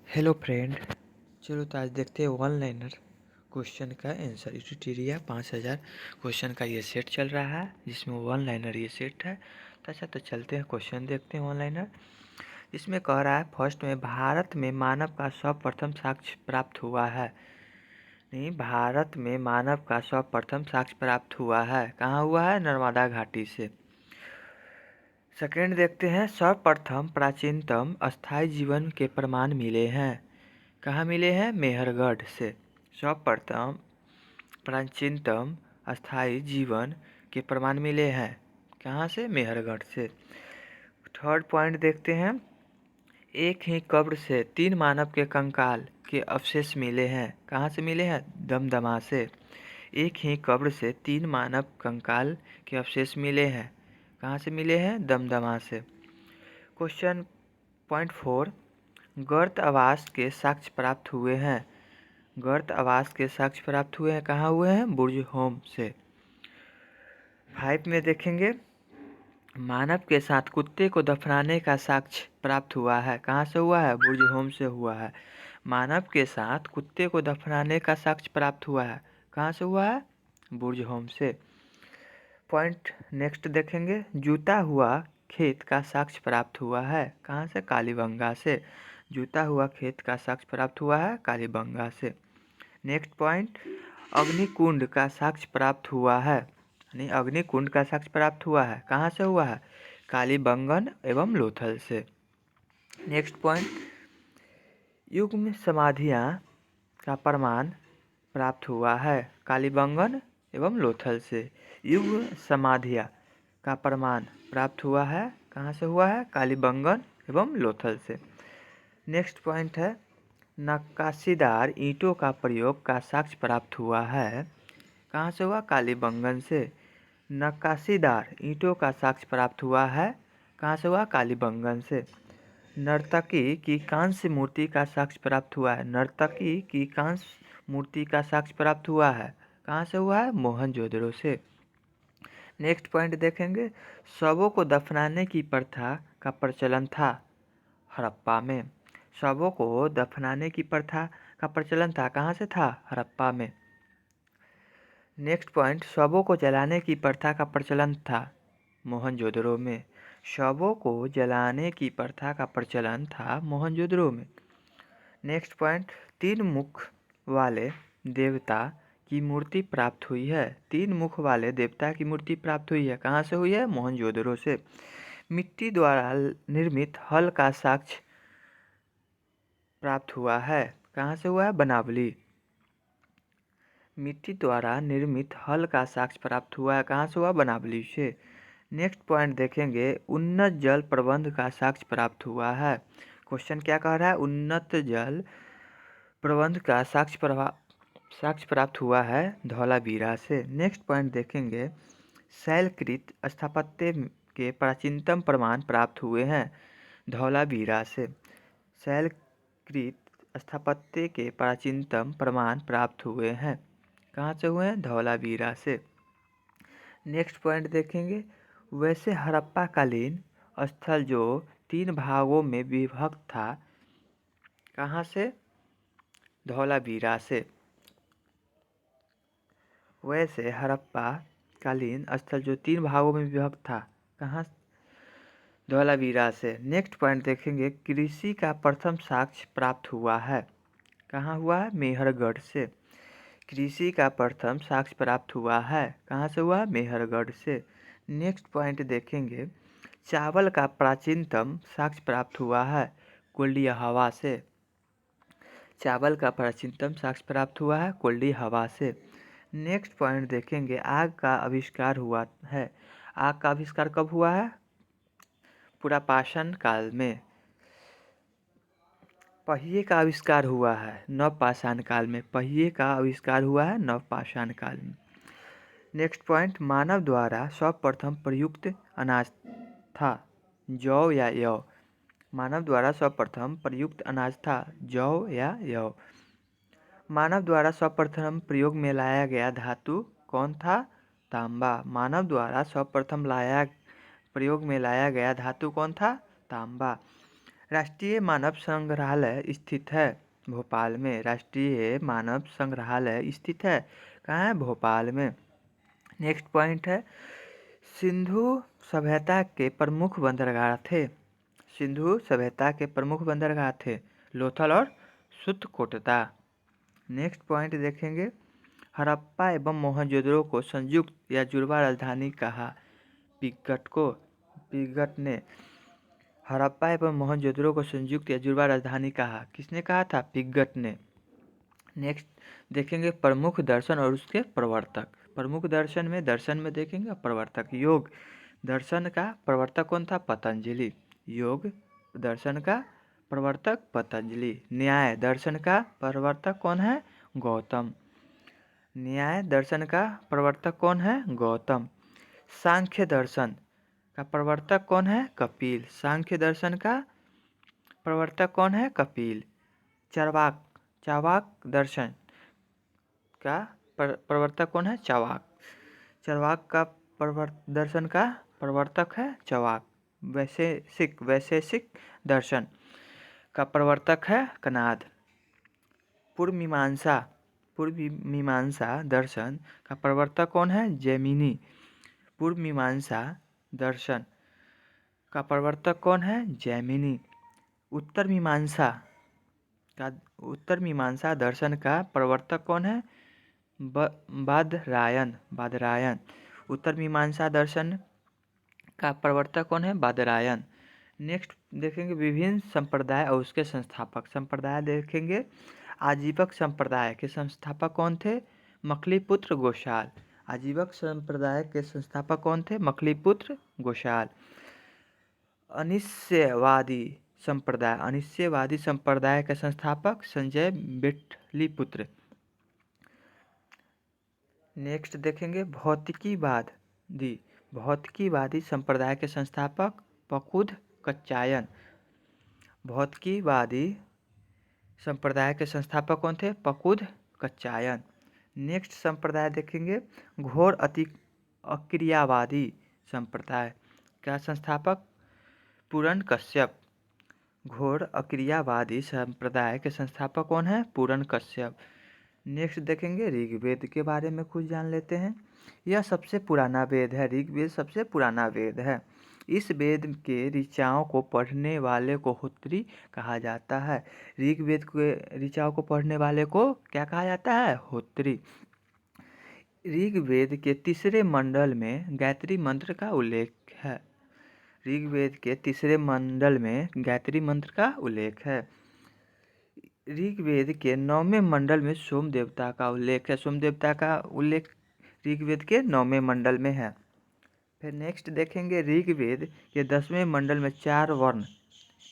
Hello friend. चलो तो आज देखते हैं वन लाइनर क्वेश्चन का आंसर। यूटिटेरिया 5000 क्वेश्चन का ये सेट चल रहा है जिसमें वन लाइनर ये सेट है। तो अच्छा, तो चलते हैं क्वेश्चन देखते हैं वन लाइनर। इसमें कह रहा है फर्स्ट में भारत में मानव का सर्वप्रथम साक्ष्य प्राप्त हुआ है। नहीं, भारत में मानव का सर्वप्रथम साक्ष्य प्राप्त हुआ है। कहाँ हुआ है? नर्मदा घाटी से। सेकेंड देखते हैं, सर्वप्रथम प्राचीनतम अस्थायी जीवन के प्रमाण मिले हैं। कहाँ मिले हैं? मेहरगढ़ से। सर्वप्रथम प्राचीनतम अस्थायी जीवन के प्रमाण मिले हैं। कहाँ से? मेहरगढ़ से। थर्ड पॉइंट देखते हैं, एक ही कब्र से 3 मानव के कंकाल के अवशेष मिले हैं। कहाँ से मिले हैं? दमदमा से। एक ही कब्र से 3 मानव कंकाल के अवशेष मिले हैं। कहाँ से मिले हैं? दमदमा से। क्वेश्चन पॉइंट 4, गर्त आवास के साक्ष्य प्राप्त हुए हैं। गर्त आवास के साक्ष्य प्राप्त हुए हैं। कहाँ हुए हैं? बुर्ज होम से। 5 में देखेंगे, मानव के साथ कुत्ते को दफनाने का साक्ष्य प्राप्त हुआ है। कहाँ से हुआ है? बुर्ज होम से हुआ है। मानव के साथ कुत्ते को दफनाने का साक्ष्य प्राप्त हुआ है। कहाँ से हुआ है? बुर्ज होम से। पॉइंट नेक्स्ट देखेंगे, जूता हुआ खेत का साक्ष्य प्राप्त हुआ है। कहाँ से? कालीबंगा से। जूता हुआ खेत का साक्ष्य प्राप्त हुआ है कालीबंगा से। नेक्स्ट पॉइंट, अग्निकुंड का साक्ष्य प्राप्त हुआ है। यानी अग्निकुंड का साक्ष्य प्राप्त हुआ है। कहाँ से हुआ है? कालीबंगन एवं लोथल से। नेक्स्ट पॉइंट, युग्म समाधियाँ का प्रमाण प्राप्त हुआ है। कालीबंगन एवं लोथल से युग्म समाधियाँ का प्रमाण प्राप्त हुआ है। कहाँ से हुआ है? कालीबंगन एवं लोथल से। नेक्स्ट पॉइंट है, नक्काशीदार ईंटों का प्रयोग का साक्ष्य प्राप्त हुआ है। कहाँ से हुआ? कालीबंगन से। नक्काशीदार ईंटों का साक्ष्य प्राप्त हुआ है। कहाँ से हुआ? कालीबंगन से। नर्तकी की कांस्य मूर्ति का साक्ष्य प्राप्त हुआ है। नर्तकी की कांस्य मूर्ति का साक्ष्य प्राप्त हुआ है। कहाँ से हुआ है? मोहनजोदड़ो से। नेक्स्ट पॉइंट देखेंगे, शवों को दफनाने की प्रथा का प्रचलन था हड़प्पा में। शवों को दफनाने की प्रथा का प्रचलन था। कहाँ से था? हड़प्पा में। नेक्स्ट पॉइंट, शवों को जलाने की प्रथा का प्रचलन था मोहनजोदड़ो में। शवों को जलाने की प्रथा का प्रचलन था मोहनजोदड़ो में। नेक्स्ट पॉइंट, 3 मुख वाले देवता की मूर्ति प्राप्त हुई है। 3 मुख वाले देवता की मूर्ति प्राप्त हुई है। कहाँ से हुई है? मोहनजोदड़ो से। मिट्टी द्वारा निर्मित हल का साक्ष्य प्राप्त हुआ है। कहाँ से हुआ है? बनावली। मिट्टी द्वारा निर्मित हल का साक्ष्य प्राप्त हुआ है। कहाँ से हुआ? बनावली से। नेक्स्ट पॉइंट देखेंगे, उन्नत जल प्रबंध का साक्ष्य प्राप्त हुआ है। क्वेश्चन क्या कह रहा है? उन्नत जल प्रबंध का साक्ष्य प्राप्त हुआ है धौलावीरा से। नेक्स्ट पॉइंट देखेंगे, शैलकृत स्थापत्य के प्राचीनतम प्रमाण प्राप्त हुए हैं धौलावीरा से। शैलकृत स्थापत्य के प्राचीनतम प्रमाण प्राप्त हुए हैं। कहाँ से हुए हैं? धौलावीरा से। नेक्स्ट पॉइंट देखेंगे, वैसे हड़प्पा कालीन स्थल जो 3 भागों में विभक्त था। कहाँ से? धौलावीरा से। वैसे हड़प्पा कालीन स्थल जो 3 भागों में विभक्त था। कहाँ? धौलावीरा से। नेक्स्ट पॉइंट देखेंगे, कृषि का प्रथम साक्ष्य प्राप्त हुआ है। कहाँ हुआ है? मेहरगढ़ से। कृषि का प्रथम साक्ष्य प्राप्त हुआ है। कहाँ से हुआ? मेहरगढ़ से। नेक्स्ट पॉइंट देखेंगे, चावल का प्राचीनतम साक्ष्य प्राप्त हुआ है कुल्डी हवा से। चावल का प्राचीनतम साक्ष्य प्राप्त हुआ है कुल्डी हवा से। नेक्स्ट पॉइंट देखेंगे, आग का आविष्कार हुआ है। आग का आविष्कार कब हुआ है? पुरापाषाण काल में। पहिए का आविष्कार हुआ है नवपाषाण काल में। पहिए का आविष्कार हुआ है नवपाषाण काल में। नेक्स्ट पॉइंट, मानव द्वारा सर्वप्रथम प्रयुक्त अनाज था जौ या यौ। मानव द्वारा सर्वप्रथम प्रयुक्त अनाज था जौ या यौ। मानव द्वारा सर्वप्रथम प्रयोग में लाया गया धातु कौन था? तांबा। मानव द्वारा सर्वप्रथम प्रयोग में लाया गया धातु कौन था? तांबा। राष्ट्रीय मानव संग्रहालय स्थित है भोपाल में। राष्ट्रीय मानव संग्रहालय स्थित है कहाँ है? भोपाल में। नेक्स्ट पॉइंट है, सिंधु सभ्यता के प्रमुख बंदरगाह थे। सिंधु सभ्यता के प्रमुख बंदरगाह थे लोथल और सुतकोटदा। नेक्स्ट पॉइंट देखेंगे, हड़प्पा एवं मोहनजोदड़ो को संयुक्त या जुड़वा राजधानी कहा पिगट को। पिगट ने हड़प्पा एवं मोहनजोदड़ो को संयुक्त या जुड़वा राजधानी कहा। किसने कहा था? पिगट ने। नेक्स्ट देखेंगे, प्रमुख दर्शन और उसके प्रवर्तक। प्रमुख दर्शन में देखेंगे प्रवर्तक। योग दर्शन का प्रवर्तक कौन था? पतंजलि। योग दर्शन का प्रवर्तक पतंजलि। न्याय दर्शन का प्रवर्तक कौन है? गौतम। न्याय दर्शन का प्रवर्तक कौन है? गौतम। सांख्य दर्शन का प्रवर्तक कौन है? कपिल। सांख्य दर्शन का प्रवर्तक कौन है? कपिल। चार्वाक चावाक दर्शन का प्रवर्तक कौन है? चावाक। चार्वाक का दर्शन का प्रवर्तक है चावाक। वैशेषिक दर्शन का प्रवर्तक है कणाद। पूर्व मीमांसा दर्शन का प्रवर्तक कौन है? जैमिनी। पूर्व मीमांसा दर्शन का प्रवर्तक कौन है? जैमिनी। उत्तर मीमांसा दर्शन का प्रवर्तक कौन है? बादरायण। उत्तर मीमांसा दर्शन का प्रवर्तक कौन है? बादरायण। नेक्स्ट देखेंगे, विभिन्न संप्रदाय और उसके संस्थापक। संप्रदाय देखेंगे, आजीवक संप्रदाय के संस्थापक कौन थे? मखलीपुत्र गोशाल। आजीवक संप्रदाय के संस्थापक कौन थे? मखलीपुत्र गोशाल। अनिश्चयवादी संप्रदाय के संस्थापक संजय बेटलिपुत्र। नेक्स्ट देखेंगे, भौतिकीवादी संप्रदाय के संस्थापक पकुद कच्चायन। भौतिकीवादी संप्रदाय के संस्थापक कौन थे? पकुद कच्चायन। नेक्स्ट संप्रदाय देखेंगे, घोर अक्रियावादी संप्रदाय का संस्थापक पूरन कश्यप। घोर अक्रियावादी संप्रदाय के संस्थापक कौन है? पूरन कश्यप। नेक्स्ट देखेंगे, ऋग्वेद के बारे में कुछ जान लेते हैं। यह सबसे पुराना वेद है। ऋग्वेद सबसे पुराना वेद है। इस वेद के ऋचाओं को पढ़ने वाले को होत्री कहा जाता है। ऋग्वेद के ऋचाओं को पढ़ने वाले को क्या कहा जाता है? होत्री। ऋग्वेद के तीसरे मंडल में गायत्री मंत्र का उल्लेख है। ऋग्वेद के तीसरे मंडल में गायत्री मंत्र का उल्लेख है। ऋग्वेद के 9वें मंडल में सोम देवता का उल्लेख है। सोम देवता का उल्लेख ऋग्वेद के 9वें मंडल में है। फिर नेक्स्ट देखेंगे, ऋग्वेद के 10वें मंडल में 4 वर्ण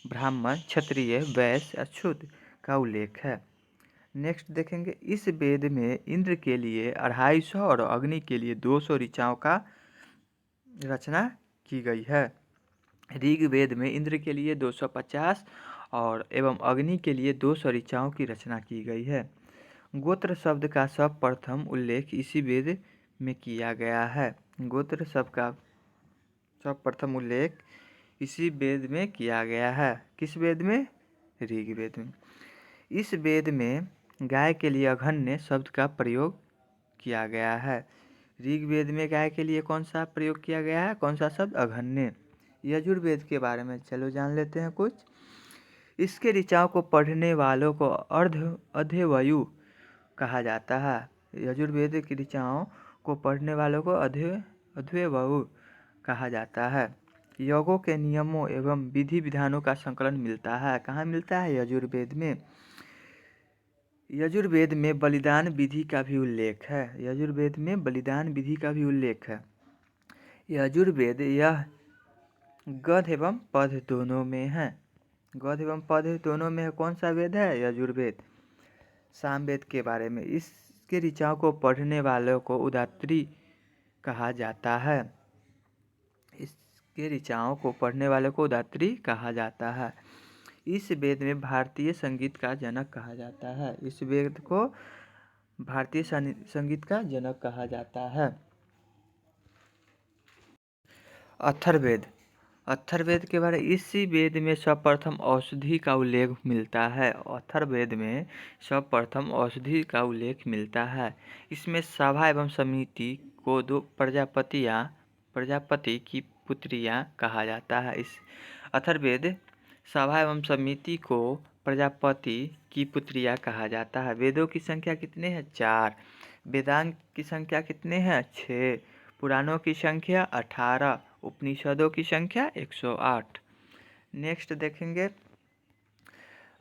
ब्राह्मण, क्षत्रिय, वैश्य, अछूत का उल्लेख है। नेक्स्ट देखेंगे, इस वेद में इंद्र के लिए 250 और अग्नि के लिए 200 ऋचाओं का रचना की गई है। ऋग्वेद में इंद्र के लिए 250 और एवं अग्नि के लिए 200 ऋचाओं की रचना की गई है। गोत्र शब्द का सर्वप्रथम उल्लेख इसी वेद में किया गया है। गोत्र शब्द का सर्वप्रथम उल्लेख इसी वेद में किया गया है। किस वेद में? ऋग्वेद में। इस वेद में गाय के लिए अघन्य शब्द का प्रयोग किया गया है। ऋग्वेद में गाय के लिए कौन सा प्रयोग किया गया है? कौन सा शब्द? अघन्य। यजुर्वेद के बारे में चलो जान लेते हैं कुछ। इसके ऋचाओं को पढ़ने वालों को अध्यवयु कहा जाता है। यजुर्वेद की ऋचाओं को पढ़ने वालों को अध्यवयु कहा जाता है। योगों के नियमों एवं विधि विधानों का संकलन मिलता है। कहाँ मिलता है? यजुर्वेद में। यजुर्वेद में बलिदान विधि का भी उल्लेख है। यजुर्वेद में बलिदान विधि का भी उल्लेख है। यजुर्वेद यह गद्य एवं पद्य दोनों में है। गद्य एवं पद्य दोनों में कौन सा वेद है? यजुर्वेद। सामवेद के बारे में, इसके ऋचाओं को पढ़ने वालों को उदात्री कहा जाता है। इसके ऋचाओं को पढ़ने वालों को उदात्री कहा जाता है। इस वेद में भारतीय संगीत का जनक कहा जाता है। इस वेद को भारतीय संगीत का जनक कहा जाता है। अथर्ववेद। अथर्ववेद के बारे इसी वेद में सर्वप्रथम औषधि का उल्लेख मिलता है। अथर्ववेद में सर्वप्रथम औषधि का उल्लेख मिलता है। इसमें सभा एवं समिति को दो प्रजापति की पुत्रियां कहा जाता है। इस अथर्ववेद सभा एवं समिति को प्रजापति की पुत्रियां कहा जाता है। वेदों की संख्या कितने हैं? 4। वेदांग की संख्या कितने हैं? 6। पुराणों की संख्या 18। उपनिषदों की संख्या 108। नेक्स्ट देखेंगे,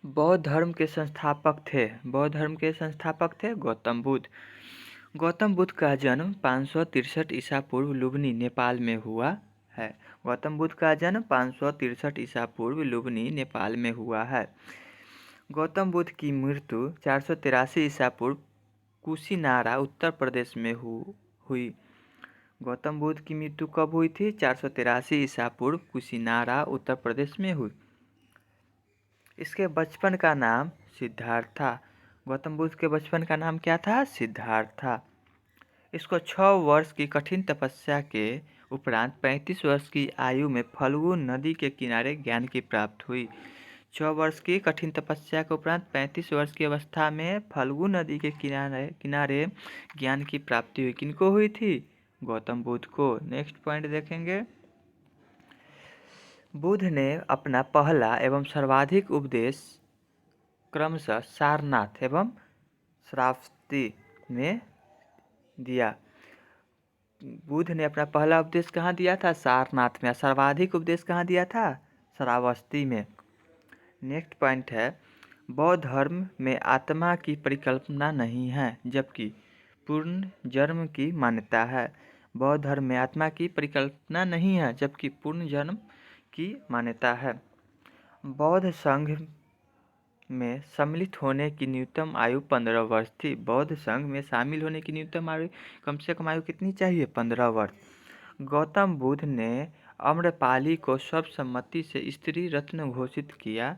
बौद्ध धर्म के संस्थापक थे। बौद्ध धर्म के संस्थापक थे गौतम बुद्ध। गौतम बुद्ध का जन्म 563 ईसा पूर्व लुम्बिनी, नेपाल में हुआ है। गौतम बुद्ध का जन्म 563 ईसा पूर्व लुम्बिनी, नेपाल में हुआ है। गौतम बुद्ध की मृत्यु 483 ईसा पूर्व कुशीनारा, उत्तर प्रदेश में हुई। गौतम बुद्ध की मृत्यु कब हुई थी? 483 ईसा पूर्व कुशीनारा, उत्तर प्रदेश में हुई। इसके बचपन का नाम सिद्धार्थ था। गौतम बुद्ध के बचपन का नाम क्या था? सिद्धार्थ था। इसको 6 वर्ष की कठिन तपस्या के उपरांत 35 वर्ष की आयु में फल्गु नदी के किनारे ज्ञान की प्राप्ति हुई। 6 वर्ष की कठिन तपस्या के उपरांत 35 वर्ष की अवस्था में फल्गु नदी के किनारे ज्ञान की प्राप्ति हुई। किनको हुई थी? गौतम बुद्ध को। नेक्स्ट पॉइंट देखेंगे, बुद्ध ने अपना पहला एवं सर्वाधिक उपदेश क्रमशः सारनाथ एवं श्रावस्ती में दिया। बुद्ध ने अपना पहला उपदेश कहाँ दिया था? सारनाथ में। सर्वाधिक उपदेश कहाँ दिया था? श्रावस्ती में। नेक्स्ट पॉइंट है, बौद्ध धर्म में आत्मा की परिकल्पना नहीं है, जबकि पूर्ण जन्म की मान्यता है। बौद्ध धर्म में आत्मा की परिकल्पना नहीं है, जबकि पूर्ण जन्म की मान्यता है। बौद्ध संघ में सम्मिलित होने की न्यूनतम आयु 15 वर्ष थी। बौद्ध संघ में शामिल होने की न्यूनतम आयु कम से कम आयु कितनी चाहिए? 15 वर्ष। गौतम बुद्ध ने आम्रपाली को सर्वसम्मति से स्त्री रत्न घोषित किया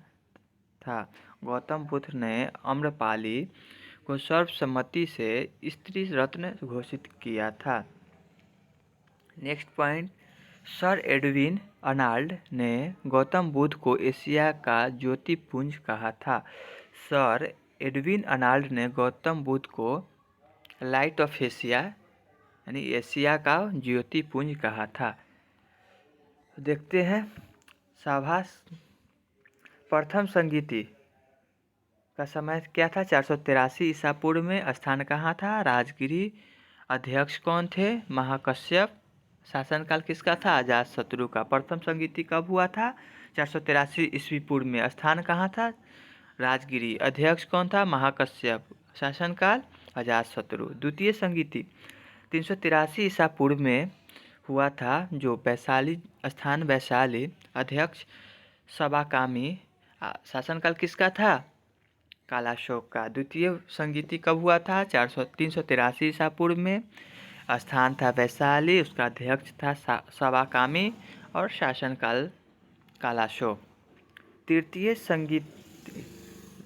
था। गौतम बुद्ध ने आम्रपाली को सर्वसम्मति से स्त्री रत्न घोषित किया था। Next point, sir Edwin Arnold ने गौतम बुद्ध को एशिया का ज्योतिपुंज कहा था। सर एडविन अर्नाल्ड ने गौतम बुद्ध को लाइट ऑफ एशिया यानी एशिया का ज्योतिपुंज कहा था। देखते हैं, शाबाश। प्रथम संगीति का समय क्या था? 483 ईसा पूर्व में। स्थान कहाँ था? राजगिरी। अध्यक्ष कौन थे? महाकश्यप। शासनकाल किसका था? अजातशत्रु का। प्रथम संगीति कब हुआ था? 483 ईस्वी पूर्व में। स्थान कहाँ था? राजगिरी। अध्यक्ष कौन था? महाकश्यप। शासनकाल अजातशत्रु। द्वितीय संगीति 383 ईसा पूर्व में हुआ था, जो वैशाली स्थान वैशाली। अध्यक्ष सबाकामी। शासनकाल किसका था? कालाशोक का। द्वितीय संगीति कब हुआ था? 383 ईसा पूर्व में। स्थान था वैशाली, उसका अध्यक्ष था सबाकामी और शासनकाल कालाशोक। तृतीय संगीति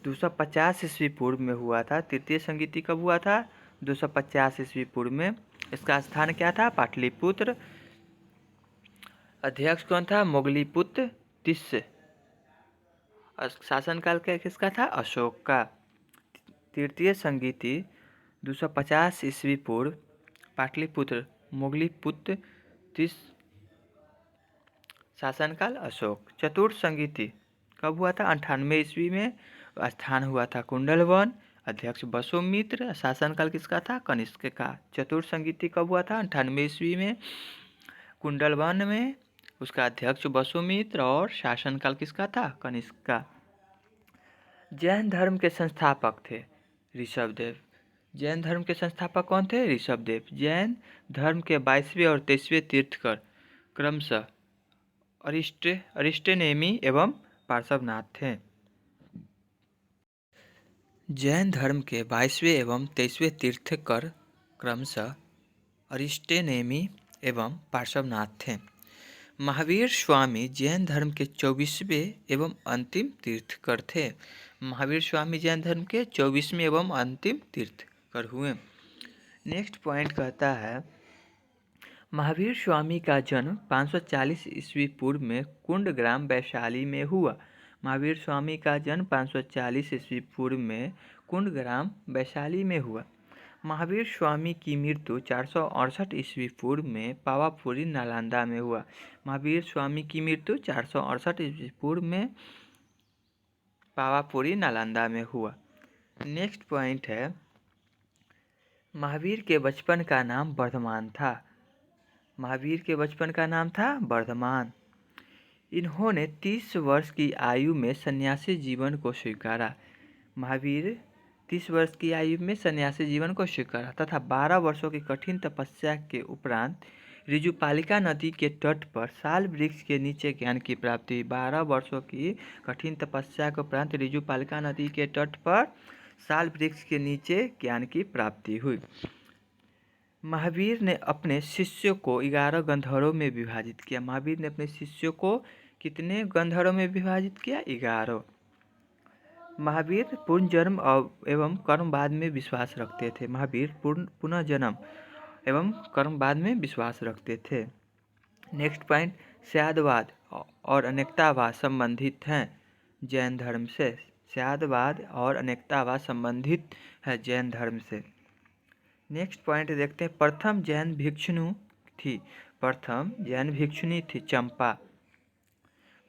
250 ईस्वी पूर्व में हुआ था। तृतीय संगीति कब हुआ था? 250 ईस्वी पूर्व में। इसका स्थान क्या था? पाटलिपुत्र। अध्यक्ष कौन था? मोगलीपुत्र तिस्य। शासनकाल का किसका था? अशोक का। तृतीय संगीति 250 ईस्वी पूर्व, पाटलिपुत्र, मोगलीपुत्र तिस्य। शासनकाल अशोक। चतुर्थ संगीति कब हुआ था? 98 ईस्वी में। स्थान हुआ था कुंडलवन। अध्यक्ष वसुमित्र। शासनकाल किसका था? कनिष्क का। चतुर्थ संगीति कब हुआ था? 98 ईस्वी में, कुंडलवन में। उसका अध्यक्ष वसुमित्र और शासनकाल किसका था? कनिष्क का। जैन धर्म के संस्थापक थे ऋषभदेव। जैन धर्म के संस्थापक कौन थे? ऋषभदेव। जैन धर्म के 22वें और 23वें तीर्थकर क्रमशः अरिस्टोनेमी एवं पार्श्वनाथ थे। जैन धर्म के 22वें एवं 23वें तीर्थकर क्रमशः अरिस्टोनेमी एवं पार्श्वनाथ थे। महावीर स्वामी जैन धर्म के 24वें एवं अंतिम तीर्थकर थे। महावीर स्वामी जैन धर्म के 24वें एवं अंतिम तीर्थकर हुए। नेक्स्ट पॉइंट कहता है, महावीर स्वामी का जन्म 540 ईस्वी पूर्व में कुंडग्राम वैशाली में हुआ। महावीर स्वामी का जन्म 540 ईस्वी पूर्व में कुंडग्राम वैशाली में हुआ। महावीर स्वामी की मृत्यु 468 ईस्वी पूर्व में पावापुरी नालंदा में हुआ। महावीर स्वामी की मृत्यु 468 ईस्वी पूर्व में पावापुरी नालंदा में हुआ। नेक्स्ट पॉइंट है, महावीर के बचपन का नाम वर्धमान था। महावीर के बचपन का नाम था वर्धमान। इन्होंने 30 वर्ष की आयु में सन्यासी जीवन को स्वीकारा। महावीर 30 वर्ष की आयु में सन्यासी जीवन को स्वीकारा तथा 12 वर्षों की कठिन तपस्या के उपरांत ऋजुपालिका नदी के तट पर साल वृक्ष के नीचे ज्ञान की प्राप्ति। 12 वर्षों की कठिन तपस्या के उपरांत ऋजुपालिका नदी के तट पर साल वृक्ष के नीचे ज्ञान की प्राप्ति हुई। महावीर ने अपने शिष्यों को 11 गंधर्वों में विभाजित किया। महावीर ने अपने शिष्यों को कितने गंधर्वों में विभाजित किया? 11। महावीर पुनर्जन्म एवं कर्मवाद में विश्वास रखते थे। महावीर पुनर्जन्म एवं कर्मवाद में विश्वास रखते थे। नेक्स्ट पॉइंट, स्यादवाद और अनेकतावाद संबंधित हैं जैन धर्म से। स्यादवाद और अनेकतावाद संबंधित है जैन धर्म से। नेक्स्ट पॉइंट देखते हैं, प्रथम जैन भिक्षुणी थी। प्रथम जैन भिक्षुणी थी चंपा।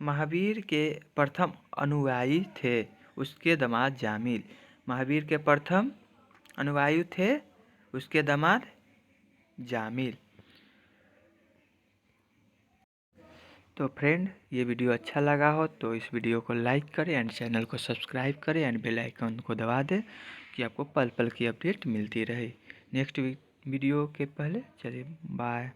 महावीर के प्रथम अनुयायी थे उसके दामाद जामिल। महावीर के प्रथम अनुयायी थे उसके दामाद जामिल। तो फ्रेंड, ये वीडियो अच्छा लगा हो तो इस वीडियो को लाइक करें एंड चैनल को सब्सक्राइब करें एंड बेल आइकन को दबा दें कि आपको पल पल की अपडेट मिलती रहे। नेक्स्ट वीडियो के पहले चलिए बाय।